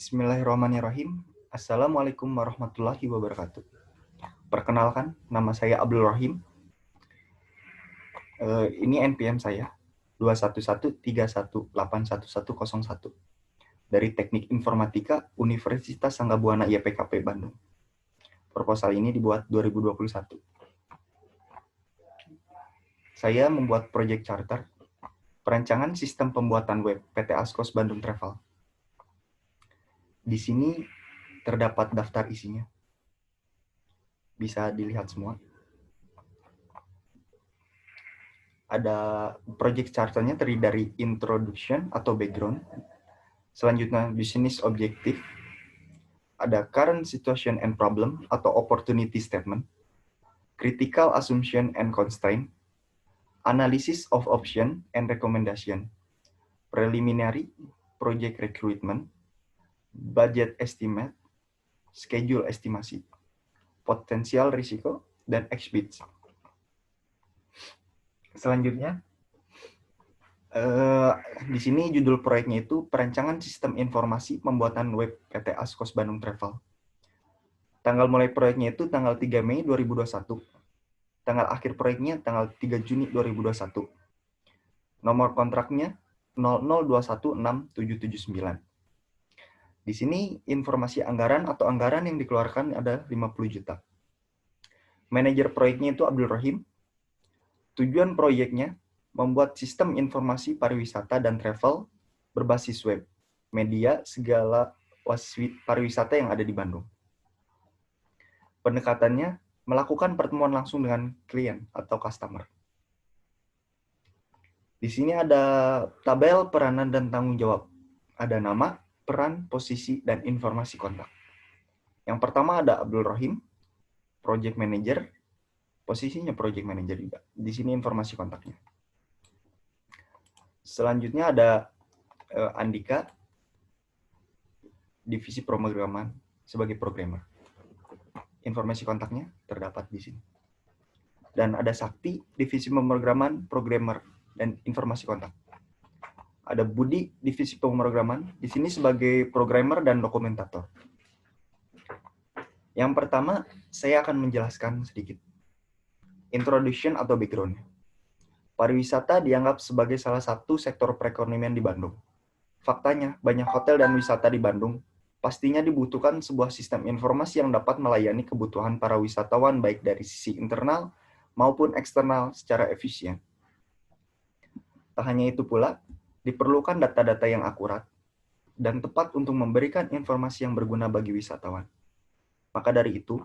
Bismillahirrahmanirrahim. Assalamualaikum warahmatullahi wabarakatuh. Perkenalkan, nama saya Abdul Rahim. Ini NPM saya 21131811101 dari Teknik Informatika Universitas Sanggabuana IPKP Bandung. Proposal ini dibuat 2021. Saya membuat proyek charter perancangan sistem pembuatan web PT Askos Bandung Travel. Di sini terdapat daftar isinya. Bisa dilihat semua. Ada project charternya terdiri dari introduction atau background. Selanjutnya business objective. Ada current situation and problem atau opportunity statement. Critical assumption and constraint. Analysis of option and recommendation. Preliminary project recruitment. Budget estimate. Schedule estimasi. Potensial risiko dan exhibits. Selanjutnya, di sini judul proyeknya itu perancangan sistem informasi pembuatan web PT Askos Bandung Travel. Tanggal mulai proyeknya itu tanggal 3 Mei 2021. Tanggal akhir proyeknya tanggal 3 Juni 2021. Nomor kontraknya 002167779. Di sini informasi anggaran atau anggaran yang dikeluarkan ada 50 juta. Manajer proyeknya itu Abdul Rahim. Tujuan proyeknya membuat sistem informasi pariwisata dan travel berbasis web, media, segala pariwisata yang ada di Bandung. Pendekatannya melakukan pertemuan langsung dengan klien atau customer. Di sini ada tabel peranan dan tanggung jawab. Ada nama, peran, posisi, dan informasi kontak. Yang pertama ada Abdul Rahim, Project Manager. Posisinya Project Manager juga. Di sini informasi kontaknya. Selanjutnya ada Andika, Divisi Pemrograman sebagai programmer. Informasi kontaknya terdapat di sini. Dan ada Sakti, Divisi Pemrograman, programmer, dan informasi kontak. Ada Budi, Divisi Pemrograman, di sini sebagai programmer dan dokumentator. Yang pertama, saya akan menjelaskan sedikit. Introduction atau background. Pariwisata dianggap sebagai salah satu sektor perekonomian di Bandung. Faktanya, banyak hotel dan wisata di Bandung pastinya dibutuhkan sebuah sistem informasi yang dapat melayani kebutuhan para wisatawan baik dari sisi internal maupun eksternal secara efisien. Tak hanya itu pula, diperlukan data-data yang akurat dan tepat untuk memberikan informasi yang berguna bagi wisatawan. Maka dari itu,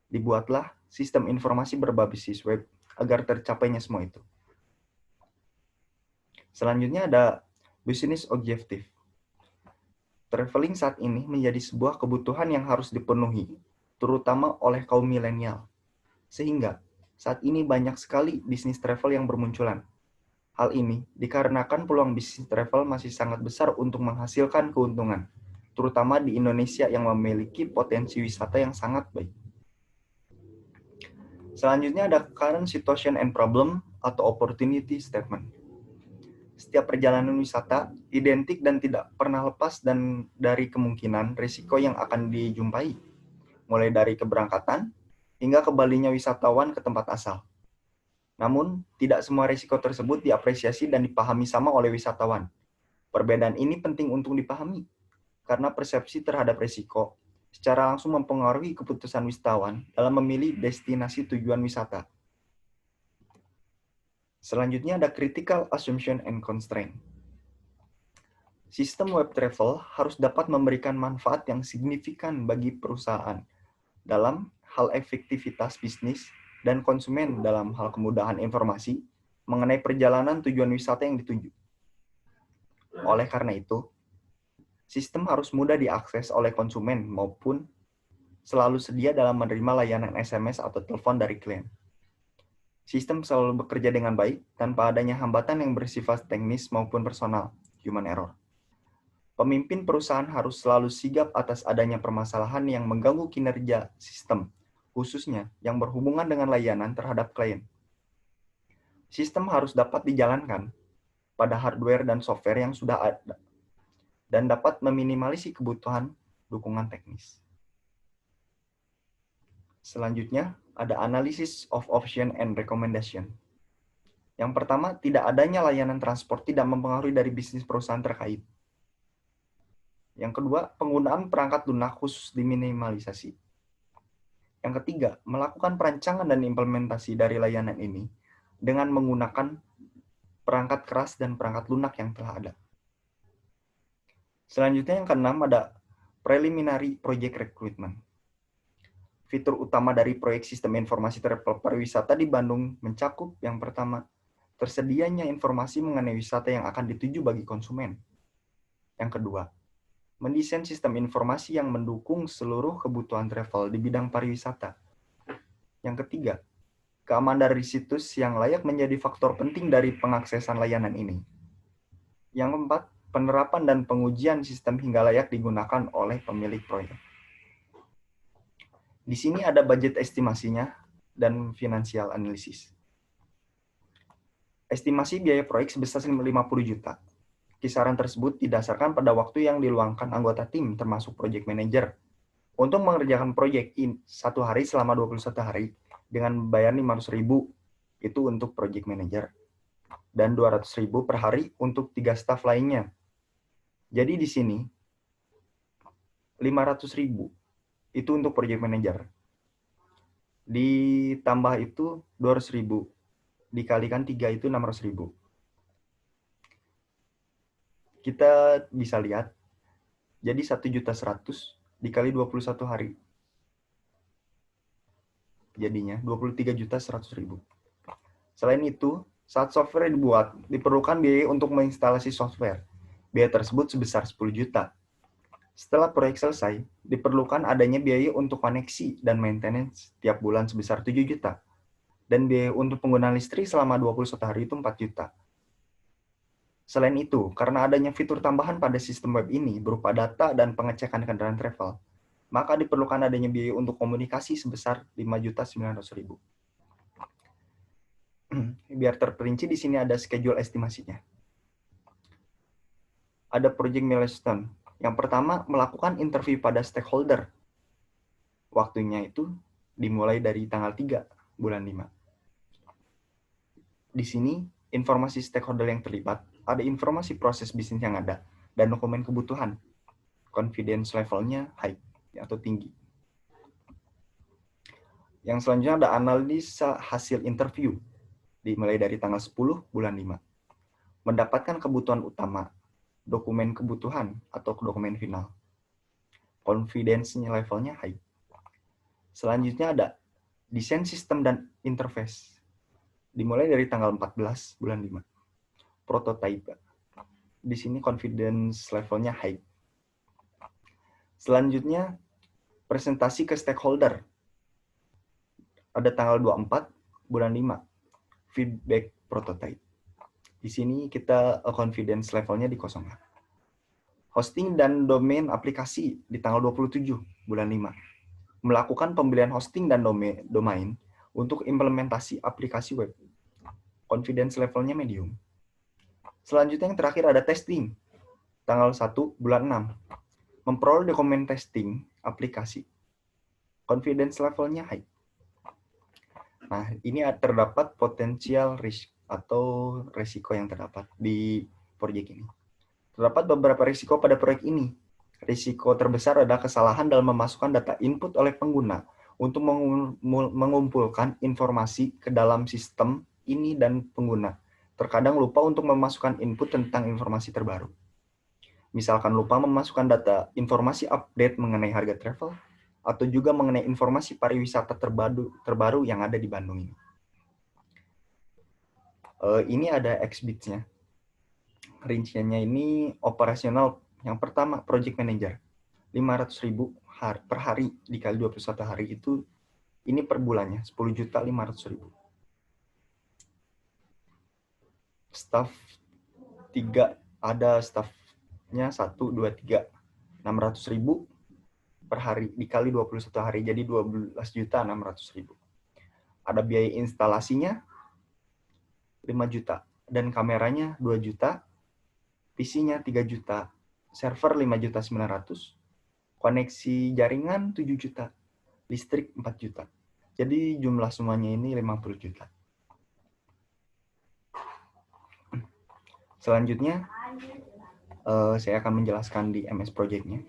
dibuatlah sistem informasi berbasis web agar tercapainya semua itu. Selanjutnya ada business objective. Traveling saat ini menjadi sebuah kebutuhan yang harus dipenuhi, terutama oleh kaum milenial. Sehingga saat ini banyak sekali bisnis travel yang bermunculan. Hal ini dikarenakan peluang bisnis travel masih sangat besar untuk menghasilkan keuntungan, terutama di Indonesia yang memiliki potensi wisata yang sangat baik. Selanjutnya ada current situation and problem atau opportunity statement. Setiap perjalanan wisata identik dan tidak pernah lepas dari kemungkinan risiko yang akan dijumpai, mulai dari keberangkatan hingga kembalinya wisatawan ke tempat asal. Namun, tidak semua risiko tersebut diapresiasi dan dipahami sama oleh wisatawan. Perbedaan ini penting untuk dipahami, karena persepsi terhadap risiko secara langsung mempengaruhi keputusan wisatawan dalam memilih destinasi tujuan wisata. Selanjutnya ada critical assumption and constraint. Sistem web travel harus dapat memberikan manfaat yang signifikan bagi perusahaan dalam hal efektivitas bisnis dan konsumen dalam hal kemudahan informasi mengenai perjalanan tujuan wisata yang dituju. Oleh karena itu, sistem harus mudah diakses oleh konsumen maupun selalu sedia dalam menerima layanan SMS atau telepon dari klien. Sistem selalu bekerja dengan baik tanpa adanya hambatan yang bersifat teknis maupun personal, human error. Pemimpin perusahaan harus selalu sigap atas adanya permasalahan yang mengganggu kinerja sistem, khususnya yang berhubungan dengan layanan terhadap klien. Sistem harus dapat dijalankan pada hardware dan software yang sudah ada. dan dapat meminimalisasi kebutuhan dukungan teknis. Selanjutnya, ada analysis of option and recommendation. Yang pertama, tidak adanya layanan transport tidak mempengaruhi dari bisnis perusahaan terkait. Yang kedua, penggunaan perangkat lunak khusus diminimalisasi. Yang ketiga, melakukan perancangan dan implementasi dari layanan ini dengan menggunakan perangkat keras dan perangkat lunak yang telah ada. Selanjutnya yang keenam ada preliminary project recruitment. Fitur utama dari proyek sistem informasi travel pariwisata di Bandung mencakup yang pertama, tersedianya informasi mengenai wisata yang akan dituju bagi konsumen. Yang kedua, mendesain sistem informasi yang mendukung seluruh kebutuhan travel di bidang pariwisata. Yang ketiga, keamanan dari situs yang layak menjadi faktor penting dari pengaksesan layanan ini. Yang keempat, penerapan dan pengujian sistem hingga layak digunakan oleh pemilik proyek. Di sini ada budget estimasinya dan financial analysis. Estimasi biaya proyek sebesar 50 juta. Kisaran tersebut didasarkan pada waktu yang diluangkan anggota tim termasuk project manager untuk mengerjakan proyek satu hari selama 21 hari dengan bayar 500.000 itu untuk project manager dan 200.000 per hari untuk 3 staf lainnya. Jadi di sini 500.000 itu untuk project manager. Ditambah itu 200.000 dikalikan 3 itu 600.000. Kita bisa lihat jadi 1.100.000 dikali 21 hari. Jadinya 23.100.000. Selain itu, saat software dibuat, diperlukan biaya untuk menginstalasi software. Biaya tersebut sebesar 10 juta. Setelah proyek selesai, diperlukan adanya biaya untuk koneksi dan maintenance tiap bulan sebesar 7 juta. Dan biaya untuk penggunaan listrik selama 21 hari itu 4 juta. Selain itu, karena adanya fitur tambahan pada sistem web ini berupa data dan pengecekan kendaraan travel, maka diperlukan adanya biaya untuk komunikasi sebesar 5.900.000. Biar terperinci di sini ada schedule estimasinya. Ada project milestone. Yang pertama, melakukan interview pada stakeholder. Waktunya itu dimulai dari tanggal 3 bulan 5. Di sini, informasi stakeholder yang terlibat, ada informasi proses bisnis yang ada, dan dokumen kebutuhan. Confidence levelnya high atau tinggi. Yang selanjutnya ada analisa hasil interview, dimulai dari tanggal 10 bulan 5. Mendapatkan kebutuhan utama, dokumen kebutuhan atau dokumen final. Confidence-nya levelnya high. Selanjutnya ada desain sistem dan interface. Dimulai dari tanggal 14 bulan 5. Prototype. Di sini confidence levelnya high. Selanjutnya presentasi ke stakeholder. Ada tanggal 24 bulan 5. Feedback prototype. Di sini kita confidence levelnya dikosongkan. Hosting dan domain aplikasi di tanggal 27 bulan 5. Melakukan pembelian hosting dan domain untuk implementasi aplikasi web. Confidence levelnya medium. Selanjutnya yang terakhir ada testing. Tanggal 1 bulan 6. Memperoleh dokumen testing aplikasi. Confidence levelnya high. Nah, ini terdapat potensial risk atau risiko yang terdapat di proyek ini. Terdapat beberapa risiko pada proyek ini. Risiko terbesar adalah kesalahan dalam memasukkan data input oleh pengguna untuk mengumpulkan informasi ke dalam sistem ini dan pengguna. Terkadang lupa untuk memasukkan input tentang informasi terbaru. Misalkan lupa memasukkan data informasi update mengenai harga travel, atau juga mengenai informasi pariwisata terbaru yang ada di Bandung ini. Ini ada exhibit-nya. Rinciannya ini operasional. Yang pertama, project manager. 500.000 per hari dikali 21 hari itu, ini per bulannya, 10.500.000. Staff 3, ada staffnya 1, 2, 3. 600.000 per hari dikali 21 hari, jadi 12.600.000. Ada biaya instalasinya 5 juta, dan kameranya 2 juta, PC-nya 3 juta, server 5.900.000, koneksi jaringan 7 juta, listrik 4 juta. Jadi jumlah semuanya ini 50 juta. Selanjutnya, saya akan menjelaskan di MS Project-nya.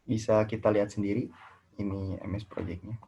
Bisa kita lihat sendiri, ini MS Project-nya.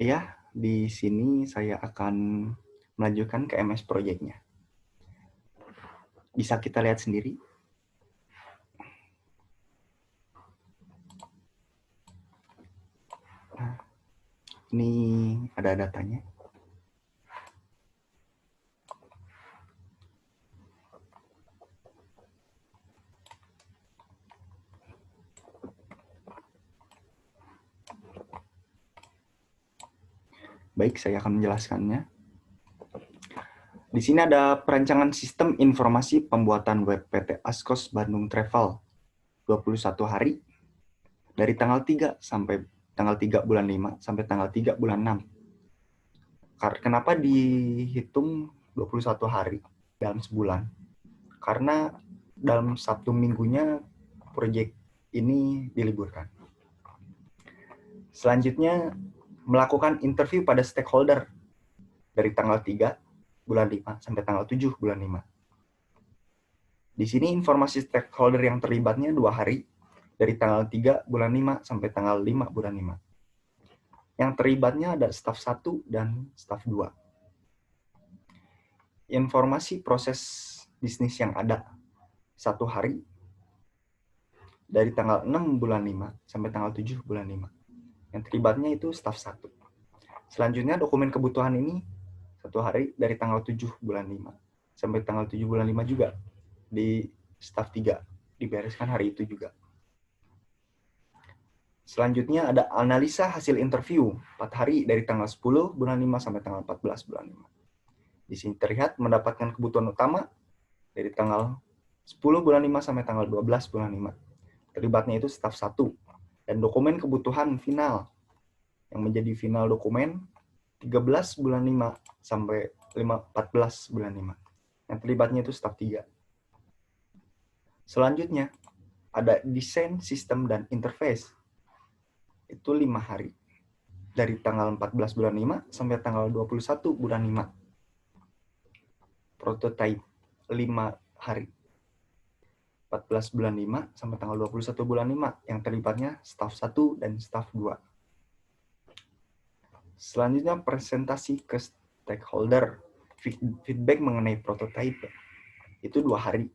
Iya, di sini saya akan melanjutkan ke MS Project-nya. Bisa kita lihat sendiri. Nah, ini ada datanya. Baik, saya akan menjelaskannya. Di sini ada perancangan sistem informasi pembuatan web PT Askos Bandung Travel 21 hari dari tanggal 3 sampai tanggal 3 bulan 5 sampai tanggal 3 bulan 6. Kenapa dihitung 21 hari dalam sebulan? Karena dalam Sabtu minggunya proyek ini diliburkan. Selanjutnya, melakukan interview pada stakeholder dari tanggal 3 bulan 5 sampai tanggal 7 bulan 5. Di sini informasi stakeholder yang terlibatnya 2 hari, dari tanggal 3 bulan 5 sampai tanggal 5 bulan 5. Yang terlibatnya ada staf 1 dan staf 2. Informasi proses bisnis yang ada 1 hari, dari tanggal 6 bulan 5 sampai tanggal 7 bulan 5. Yang terlibatnya itu staf 1. Selanjutnya dokumen kebutuhan ini 1 hari dari tanggal 7 bulan 5 sampai tanggal 7 bulan 5 juga di staf 3, dibereskan hari itu juga. Selanjutnya ada analisa hasil interview 4 hari dari tanggal 10 bulan 5 sampai tanggal 14 bulan 5. Di sini terlihat mendapatkan kebutuhan utama dari tanggal 10 bulan 5 sampai tanggal 12 bulan 5. Terlibatnya itu staf 1. Dan dokumen kebutuhan final yang menjadi final dokumen 13 bulan 5 sampai 14 bulan 5. Yang terlibatnya itu staf 3. Selanjutnya, ada desain sistem dan interface. Itu 5 hari. Dari tanggal 14 bulan 5 sampai tanggal 21 bulan 5. Prototype 5 hari. 14 bulan 5 sampai tanggal 21 bulan 5. Yang terlibatnya staf 1 dan staf 2. Selanjutnya presentasi ke stakeholder. Feedback mengenai prototype. Itu 2 hari.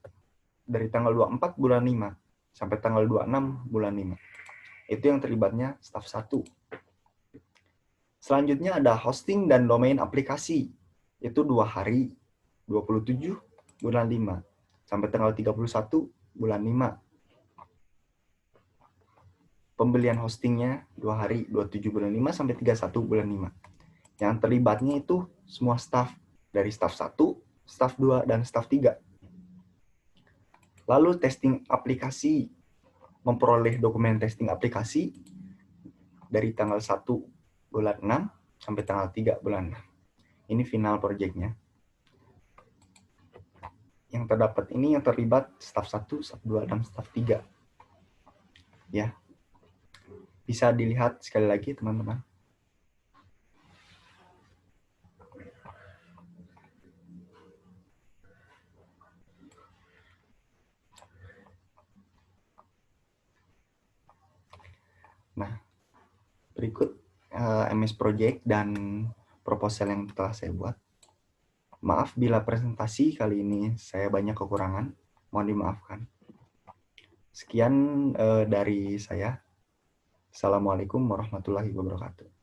Dari tanggal 24 bulan 5 sampai tanggal 26 bulan 5. Itu yang terlibatnya staf 1. Selanjutnya ada hosting dan domain aplikasi. Itu 2 hari. 27 bulan 5 sampai tanggal 31 bulan 5. Pembelian hostingnya 2 hari, 27 bulan 5 sampai 31 bulan 5. Yang terlibatnya itu semua staf. Dari staf 1, staf 2, dan staf 3. Lalu testing aplikasi. Memperoleh dokumen testing aplikasi dari tanggal 1 bulan 6 sampai tanggal 3 bulan 6. Ini final project-nya. Yang terdapat ini yang terlibat staf 1, staf 2, dan staf 3. Ya. Bisa dilihat sekali lagi, teman-teman. Nah, berikut MS Project dan proposal yang telah saya buat. Maaf bila presentasi kali ini saya banyak kekurangan, mohon dimaafkan. Sekian dari saya. Assalamualaikum warahmatullahi wabarakatuh.